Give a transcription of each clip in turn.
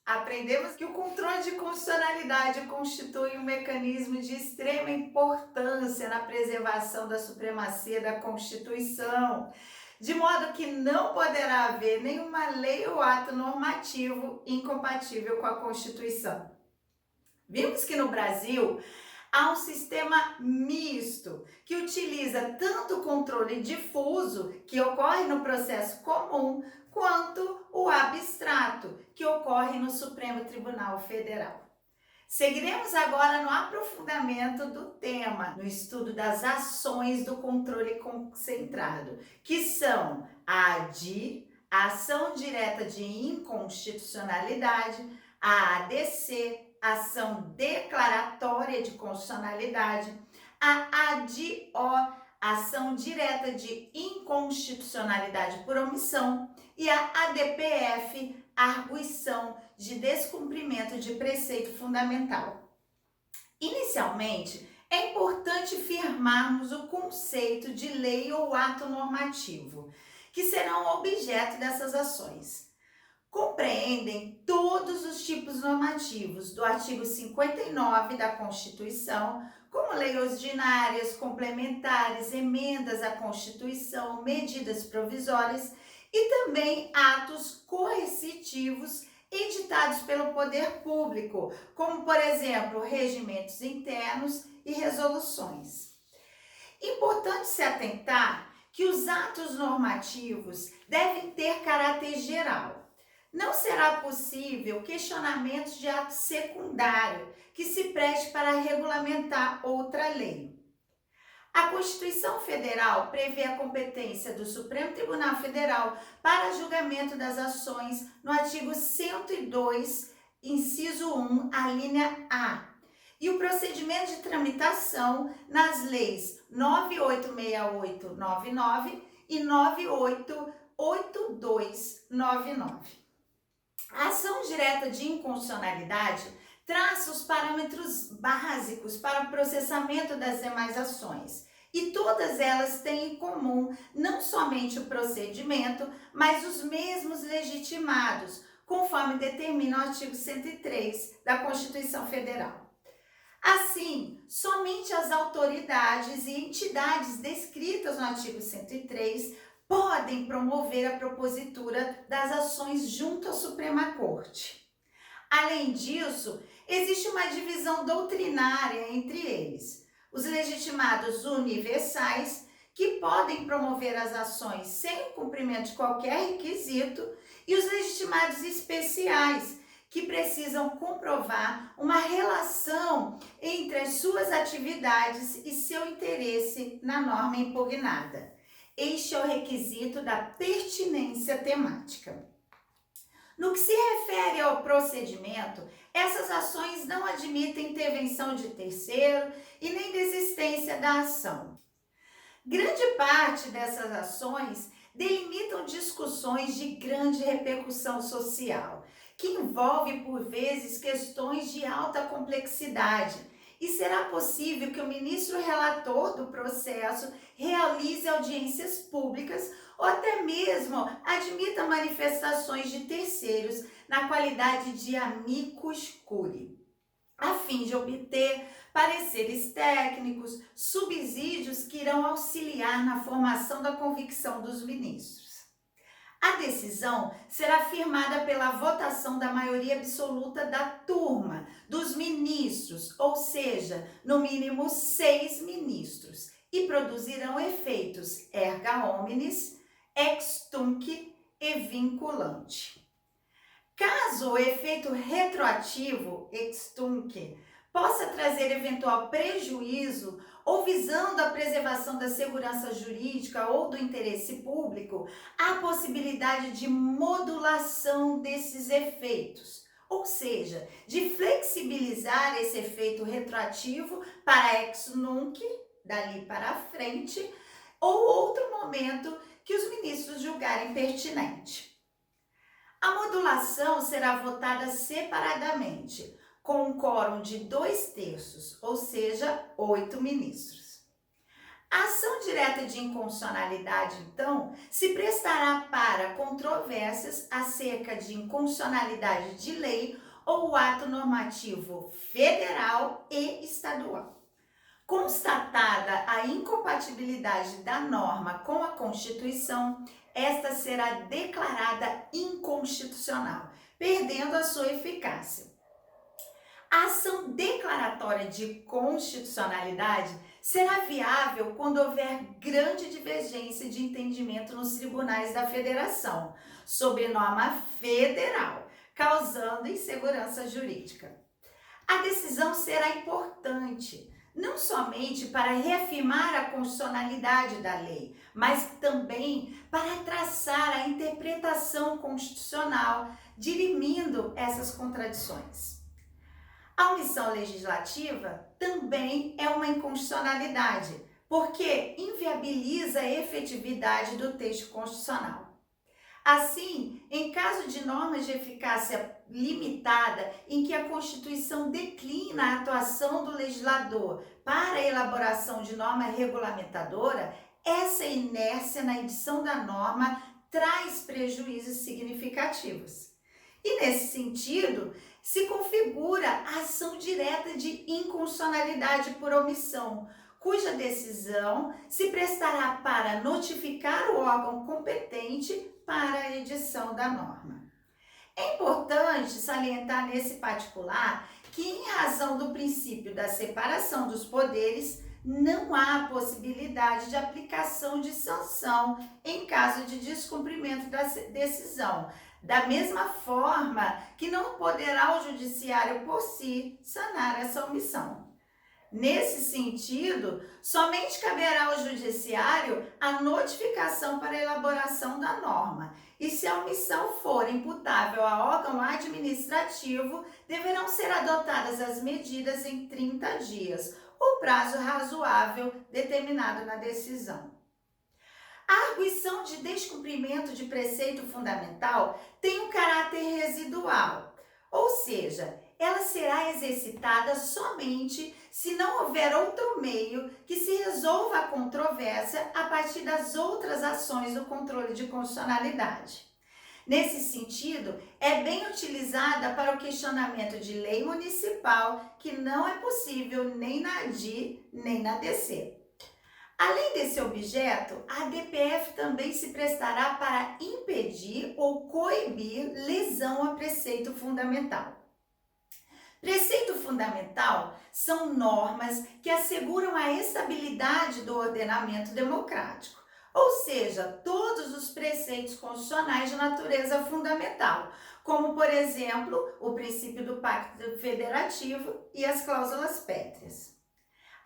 Aprendemos que o controle de constitucionalidade constitui um mecanismo de extrema importância na preservação da supremacia da Constituição, de modo que não poderá haver nenhuma lei ou ato normativo incompatível com a Constituição. Vimos que no Brasil há um sistema misto que utiliza tanto o controle difuso, que ocorre no processo comum, quanto o abstrato, que ocorre no Supremo Tribunal Federal. Seguiremos agora no aprofundamento do tema, no estudo das ações do controle concentrado, que são a ADI, a ação direta de inconstitucionalidade, a ADC, ação declaratória de constitucionalidade, a ADIO, ação direta de inconstitucionalidade por omissão, e a ADPF, arguição de descumprimento de preceito fundamental. Inicialmente, é importante firmarmos o conceito de lei ou ato normativo, que serão objeto dessas ações. Compreendem todos os tipos normativos do artigo 59 da Constituição, como leis ordinárias, complementares, emendas à Constituição, medidas provisórias e também atos coercitivos editados pelo poder público, como, por exemplo, regimentos internos e resoluções. Importante se atentar que os atos normativos devem ter caráter geral. Não será possível questionamentos de ato secundário que se preste para regulamentar outra lei. A Constituição Federal prevê a competência do Supremo Tribunal Federal para julgamento das ações no artigo 102, inciso 1, a linha A, e o procedimento de tramitação nas leis 986899 e 988299. A ação direta de inconstitucionalidade traça os parâmetros básicos para o processamento das demais ações, e todas elas têm em comum não somente o procedimento, mas os mesmos legitimados, conforme determina o artigo 103 da Constituição Federal. Assim, somente as autoridades e entidades descritas no artigo 103 podem promover a propositura das ações junto à Suprema Corte. Além disso, existe uma divisão doutrinária entre eles: os legitimados universais, que podem promover as ações sem o cumprimento de qualquer requisito, e os legitimados especiais, que precisam comprovar uma relação entre as suas atividades e seu interesse na norma impugnada. Este é o requisito da pertinência temática. No que se refere ao procedimento, essas ações não admitem intervenção de terceiro e nem desistência da ação. Grande parte dessas ações delimitam discussões de grande repercussão social, que envolve por vezes questões de alta complexidade, e será possível que o ministro relator do processo realize audiências públicas ou até mesmo admita manifestações de terceiros na qualidade de amicus curiae, a fim de obter pareceres técnicos, subsídios que irão auxiliar na formação da convicção dos ministros. A decisão será firmada pela votação da maioria absoluta da turma dos ministros, ou seja, no mínimo 6 ministros, e produzirão efeitos erga omnes, ex tunc e vinculante. Caso o efeito retroativo, ex tunc, possa trazer eventual prejuízo ou visando a preservação da segurança jurídica ou do interesse público, há possibilidade de modulação desses efeitos, ou seja, de flexibilizar esse efeito retroativo para ex nunc, dali para frente, ou outro momento que os ministros julgarem pertinente. A modulação será votada separadamente, com um quórum de 2/3, ou seja, 8 ministros. A ação direta de inconstitucionalidade, então, se prestará para controvérsias acerca de inconstitucionalidade de lei ou ato normativo federal e estadual. Constatada a incompatibilidade da norma com a Constituição, esta será declarada inconstitucional, perdendo a sua eficácia. A ação declaratória de constitucionalidade será viável quando houver grande divergência de entendimento nos tribunais da Federação sobre norma federal, causando insegurança jurídica. A decisão será importante, não somente para reafirmar a constitucionalidade da lei, mas também para traçar a interpretação constitucional, dirimindo essas contradições. A omissão legislativa também é uma inconstitucionalidade, porque inviabiliza a efetividade do texto constitucional. Assim, em caso de normas de eficácia limitada, em que a Constituição declina a atuação do legislador para a elaboração de norma regulamentadora, essa inércia na edição da norma traz prejuízos significativos. E nesse sentido, se configura a ação direta de inconstitucionalidade por omissão, cuja decisão se prestará para notificar o órgão competente para a edição da norma. É importante salientar nesse particular que, em razão do princípio da separação dos poderes, não há possibilidade de aplicação de sanção em caso de descumprimento da decisão, da mesma forma que não poderá o judiciário por si sanar essa omissão. Nesse sentido, somente caberá ao judiciário a notificação para a elaboração da norma, e se a omissão for imputável a órgão administrativo, deverão ser adotadas as medidas em 30 dias, o prazo razoável determinado na decisão. A arguição de descumprimento de preceito fundamental tem um caráter residual, ou seja, ela será exercitada somente se não houver outro meio que se resolva a controvérsia a partir das outras ações do controle de constitucionalidade. Nesse sentido, é bem utilizada para o questionamento de lei municipal, que não é possível nem na ADI nem na DC. Além desse objeto, a DPF também se prestará para impedir ou coibir lesão a preceito fundamental. Preceito fundamental são normas que asseguram a estabilidade do ordenamento democrático, ou seja, todos os preceitos constitucionais de natureza fundamental, como, por exemplo, o princípio do Pacto Federativo e as cláusulas pétreas.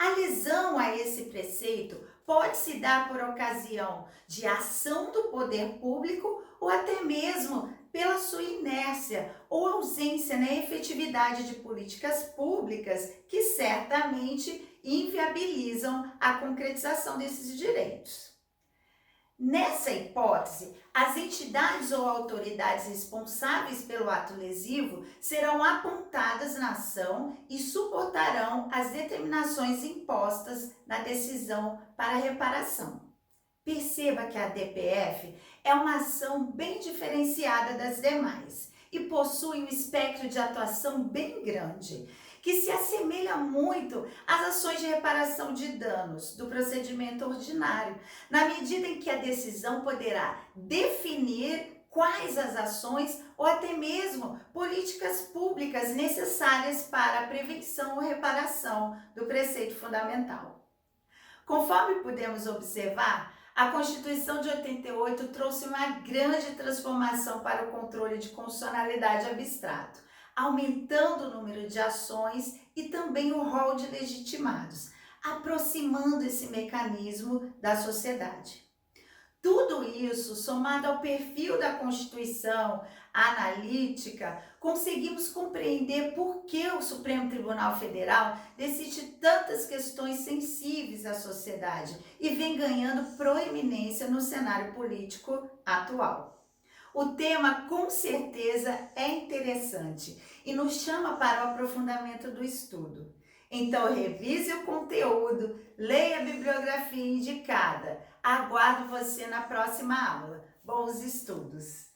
A lesão a esse preceito pode se dar por ocasião de ação do poder público ou até mesmo pela sua inércia ou ausência na efetividade de políticas públicas que certamente inviabilizam a concretização desses direitos. Nessa hipótese, as entidades ou autoridades responsáveis pelo ato lesivo serão apontadas na ação e suportarão as determinações impostas na decisão para reparação. Perceba que a DPF é uma ação bem diferenciada das demais e possui um espectro de atuação bem grande, que se assemelha muito às ações de reparação de danos do procedimento ordinário, na medida em que a decisão poderá definir quais as ações ou até mesmo políticas públicas necessárias para a prevenção ou reparação do preceito fundamental. Conforme podemos observar, a Constituição de 88 trouxe uma grande transformação para o controle de constitucionalidade abstrato, aumentando o número de ações e também o rol de legitimados, aproximando esse mecanismo da sociedade. Tudo isso, somado ao perfil da Constituição analítica, conseguimos compreender por que o Supremo Tribunal Federal decide tantas questões sensíveis à sociedade e vem ganhando proeminência no cenário político atual. O tema, com certeza, é interessante e nos chama para o aprofundamento do estudo. Então, revise o conteúdo, leia a bibliografia indicada. Aguardo você na próxima aula. Bons estudos!